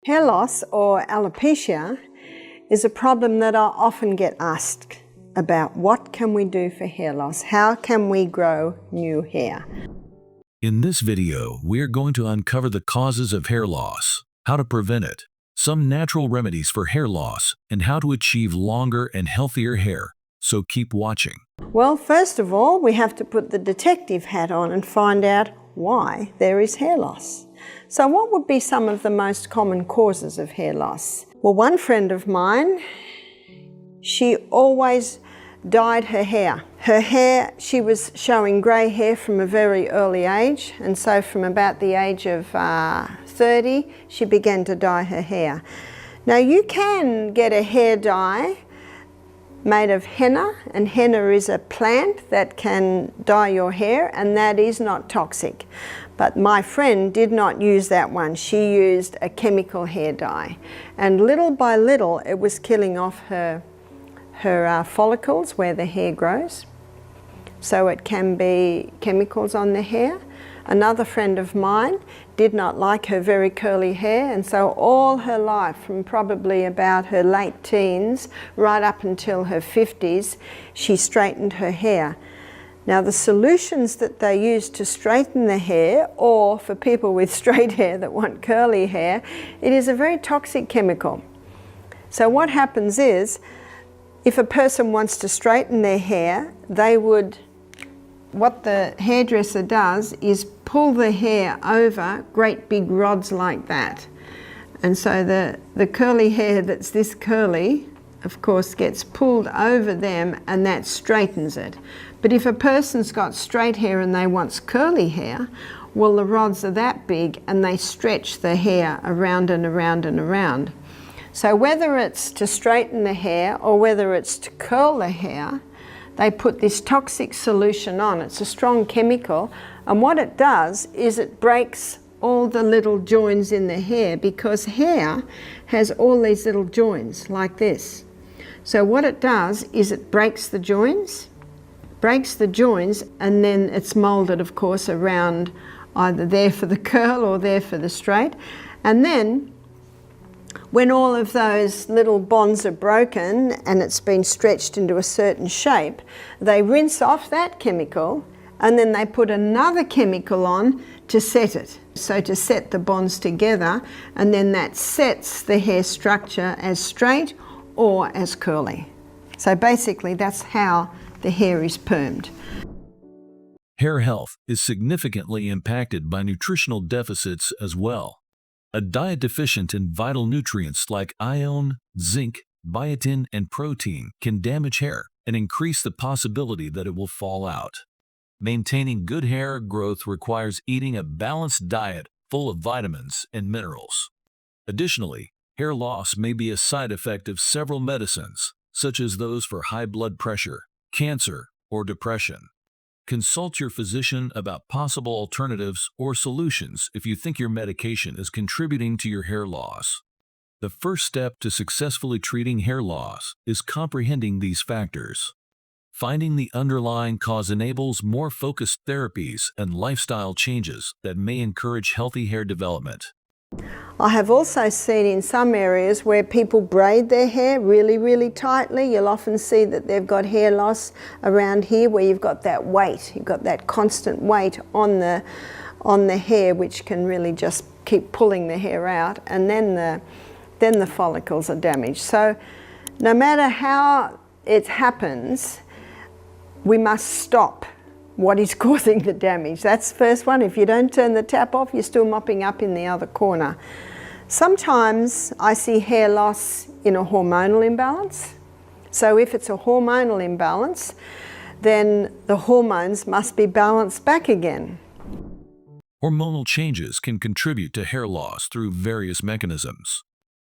Hair loss, or alopecia, is a problem that I often get asked about. What can we do for hair loss? How can we grow new hair? In this video, we are going to uncover the causes of hair loss, how to prevent it, some natural remedies for hair loss, and how to achieve longer and healthier hair. So keep watching. Well, first of all, we have to put the detective hat on and find out why there is hair loss. So what would be some of the most common causes of hair loss? Well, one friend of mine, she always dyed her hair. Her hair, she was showing grey hair from a very early age, and so from about the age of 30, she began to dye her hair. Now you can get a hair dye made of henna, and henna is a plant that can dye your hair, and that is not toxic. But my friend did not use that one. She used a chemical hair dye, and little by little it was killing off her follicles where the hair grows. So it can be chemicals on the hair. Another friend of mine did not like her very curly hair, and so all her life, from probably about her late teens right up until her 50s, she straightened her hair. Now the solutions that they use to straighten the hair, or for people with straight hair that want curly hair, it is a very toxic chemical. So what happens is, if a person wants to straighten their hair, what the hairdresser does is pull the hair over great big rods like that. And so the curly hair that's this curly, of course, gets pulled over them, and that straightens it. But if a person's got straight hair and they want curly hair, well, the rods are that big and they stretch the hair around and around and around. So whether it's to straighten the hair or whether it's to curl the hair, they put this toxic solution on. It's a strong chemical, and what it does is it breaks all the little joints in the hair, because hair has all these little joints like this. So what it does is it breaks the joints, and then it's molded, of course, around either there for the curl or there for the straight. And then when all of those little bonds are broken and it's been stretched into a certain shape, they rinse off that chemical, and then they put another chemical on to set it. So to set the bonds together, and then that sets the hair structure as straight or as curly. So basically that's how the hair is permed. Hair health is significantly impacted by nutritional deficits as well. A diet deficient in vital nutrients like iron, zinc, biotin, and protein can damage hair and increase the possibility that it will fall out. Maintaining good hair growth requires eating a balanced diet full of vitamins and minerals. Additionally, hair loss may be a side effect of several medicines, such as those for high blood pressure, cancer, or depression. Consult your physician about possible alternatives or solutions if you think your medication is contributing to your hair loss. The first step to successfully treating hair loss is comprehending these factors. Finding the underlying cause enables more focused therapies and lifestyle changes that may encourage healthy hair development. I have also seen in some areas where people braid their hair really, really tightly. You'll often see that they've got hair loss around here, where you've got that weight, you've got that constant weight on the hair, which can really just keep pulling the hair out, and then the follicles are damaged. So no matter how it happens, we must stop what is causing the damage. That's the first one. If you don't turn the tap off, you're still mopping up in the other corner. Sometimes I see hair loss in a hormonal imbalance. So if it's a hormonal imbalance, then the hormones must be balanced back again. Hormonal changes can contribute to hair loss through various mechanisms.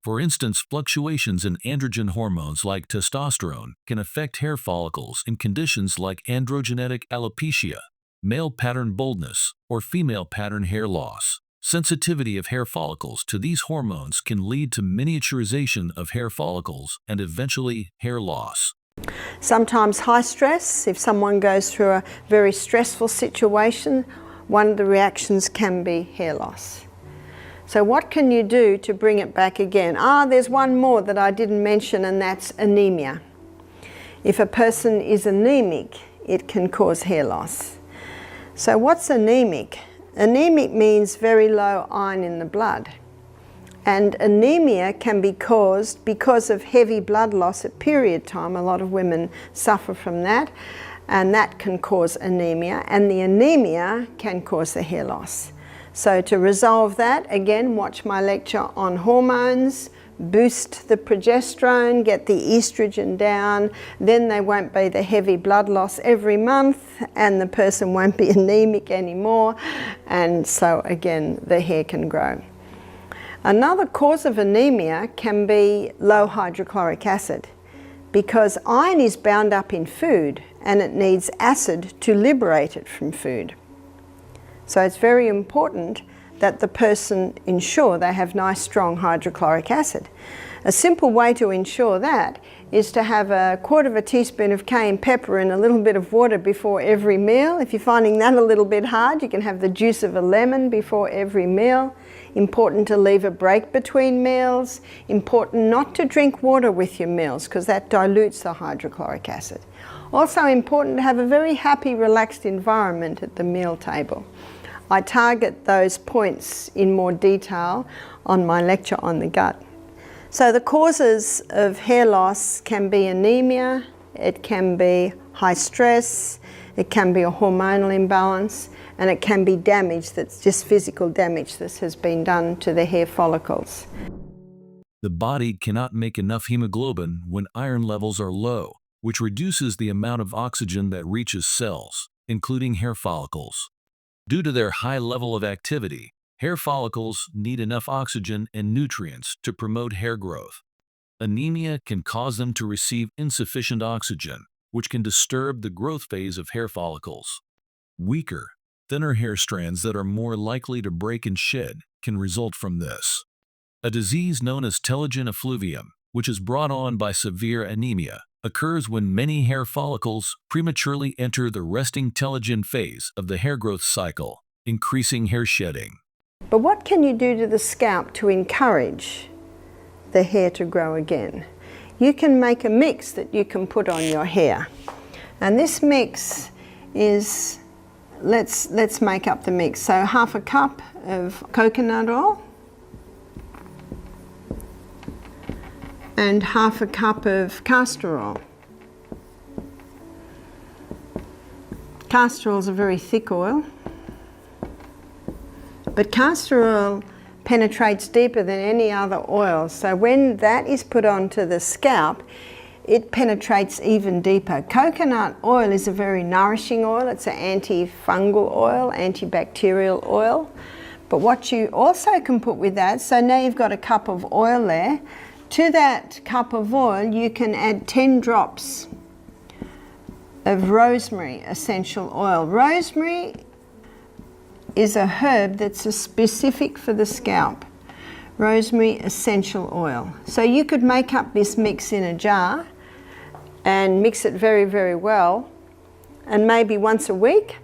For instance, fluctuations in androgen hormones like testosterone can affect hair follicles in conditions like androgenetic alopecia, male pattern baldness, or female pattern hair loss. Sensitivity of hair follicles to these hormones can lead to miniaturization of hair follicles and eventually hair loss. Sometimes high stress, if someone goes through a very stressful situation, one of the reactions can be hair loss. So what can you do to bring it back again? There's one more that I didn't mention, and that's anemia. If a person is anemic, it can cause hair loss. So what's anemic? Anemic means very low iron in the blood. And anemia can be caused because of heavy blood loss at period time. A lot of women suffer from that, and that can cause anemia, and the anemia can cause the hair loss. So to resolve that, again, watch my lecture on hormones, boost the progesterone, get the estrogen down, then there won't be the heavy blood loss every month, and the person won't be anemic anymore, and so again, the hair can grow. Another cause of anemia can be low hydrochloric acid, because iron is bound up in food and it needs acid to liberate it from food. So it's very important that the person ensure they have nice strong hydrochloric acid. A simple way to ensure that is to have a quarter of a teaspoon of cayenne pepper and a little bit of water before every meal. If you're finding that a little bit hard, you can have the juice of a lemon before every meal. Important to leave a break between meals. Important not to drink water with your meals because that dilutes the hydrochloric acid. Also important to have a very happy, relaxed environment at the meal table. I target those points in more detail on my lecture on the gut. So the causes of hair loss can be anemia, it can be high stress, it can be a hormonal imbalance, and it can be damage that's just physical damage that has been done to the hair follicles. The body cannot make enough hemoglobin when iron levels are low, which reduces the amount of oxygen that reaches cells, including hair follicles. Due to their high level of activity, hair follicles need enough oxygen and nutrients to promote hair growth. Anemia can cause them to receive insufficient oxygen, which can disturb the growth phase of hair follicles. Weaker, thinner hair strands that are more likely to break and shed can result from this. A disease known as telogen effluvium, which is brought on by severe anemia, occurs when many hair follicles prematurely enter the resting telogen phase of the hair growth cycle, increasing hair shedding. But what can you do to the scalp to encourage the hair to grow again? You can make a mix that you can put on your hair. And this mix is, let's make up the mix. So half a cup of coconut oil, and half a cup of castor oil. Castor oil is a very thick oil, but castor oil penetrates deeper than any other oil. So when that is put onto the scalp, it penetrates even deeper. Coconut oil is a very nourishing oil. It's an antifungal oil, antibacterial oil. But what you also can put with that, so now you've got a cup of oil there. To that cup of oil, you can add 10 drops of rosemary essential oil. Rosemary is a herb that's specific for the scalp. Rosemary essential oil. So you could make up this mix in a jar and mix it very, very well, and maybe once a week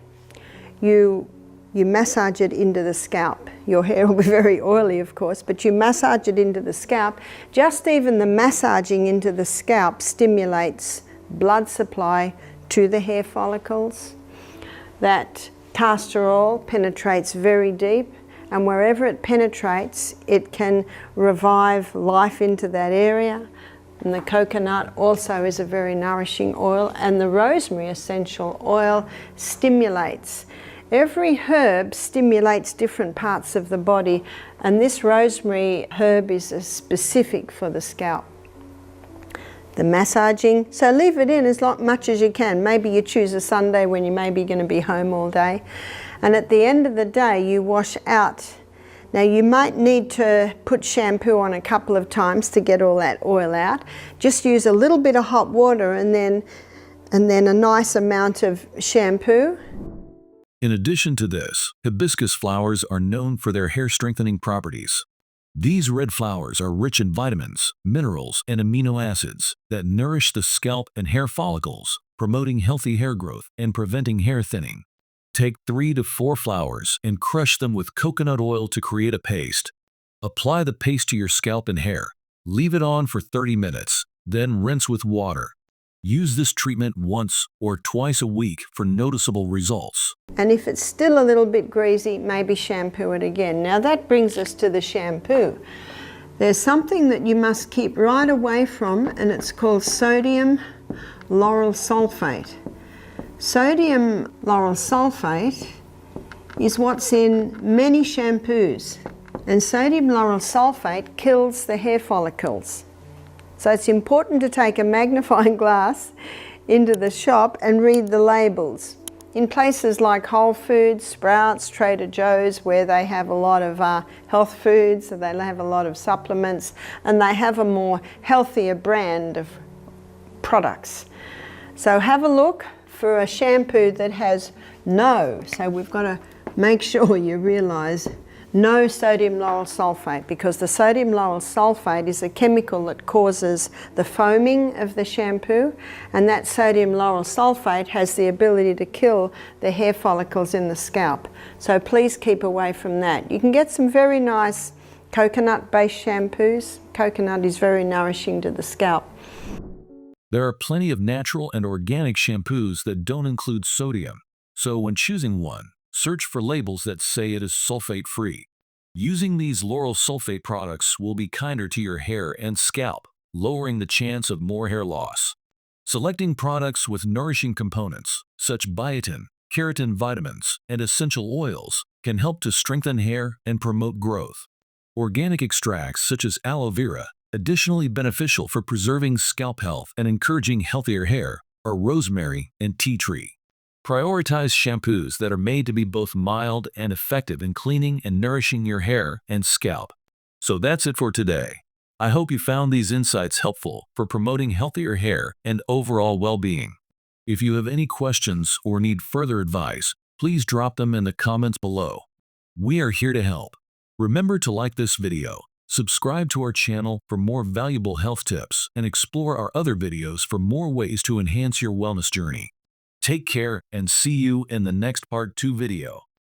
you massage it into the scalp. Your hair will be very oily, of course, but you massage it into the scalp. Just even the massaging into the scalp stimulates blood supply to the hair follicles. That castor oil penetrates very deep, and wherever it penetrates, it can revive life into that area. And the coconut also is a very nourishing oil, and the rosemary essential oil stimulates. Every herb stimulates different parts of the body, and this rosemary herb is specific for the scalp. The massaging, so leave it in as much as you can. Maybe you choose a Sunday when you may be going to be home all day. And at the end of the day, you wash out. Now you might need to put shampoo on a couple of times to get all that oil out. Just use a little bit of hot water and then a nice amount of shampoo. In addition to this, hibiscus flowers are known for their hair strengthening properties. These red flowers are rich in vitamins, minerals, and amino acids that nourish the scalp and hair follicles, promoting healthy hair growth and preventing hair thinning. Take 3 to 4 flowers and crush them with coconut oil to create a paste. Apply the paste to your scalp and hair. Leave it on for 30 minutes, then rinse with water. Use this treatment once or twice a week for noticeable results. And if it's still a little bit greasy, maybe shampoo it again. Now that brings us to the shampoo. There's something that you must keep right away from, and it's called sodium lauryl sulfate. Sodium lauryl sulfate is what's in many shampoos, and sodium lauryl sulfate kills the hair follicles. So it's important to take a magnifying glass into the shop and read the labels. In places like Whole Foods, Sprouts, Trader Joe's, where they have a lot of health foods, so they have a lot of supplements, and they have a more healthier brand of products. So have a look for a shampoo that has no, so we've got to make sure you realise no sodium lauryl sulfate, because the sodium lauryl sulfate is a chemical that causes the foaming of the shampoo, and that sodium lauryl sulfate has the ability to kill the hair follicles in the scalp. So please keep away from that. You can get some very nice coconut-based shampoos. Coconut is very nourishing to the scalp. There are plenty of natural and organic shampoos that don't include sodium, so when choosing one, search for labels that say it is sulfate-free. Using these lauryl sulfate products will be kinder to your hair and scalp, lowering the chance of more hair loss. Selecting products with nourishing components, such biotin, keratin vitamins, and essential oils, can help to strengthen hair and promote growth. Organic extracts such as aloe vera, additionally beneficial for preserving scalp health and encouraging healthier hair, are rosemary and tea tree. Prioritize shampoos that are made to be both mild and effective in cleaning and nourishing your hair and scalp. So that's it for today. I hope you found these insights helpful for promoting healthier hair and overall well-being. If you have any questions or need further advice, please drop them in the comments below. We are here to help. Remember to like this video, subscribe to our channel for more valuable health tips, and explore our other videos for more ways to enhance your wellness journey. Take care and see you in the next part 2 video.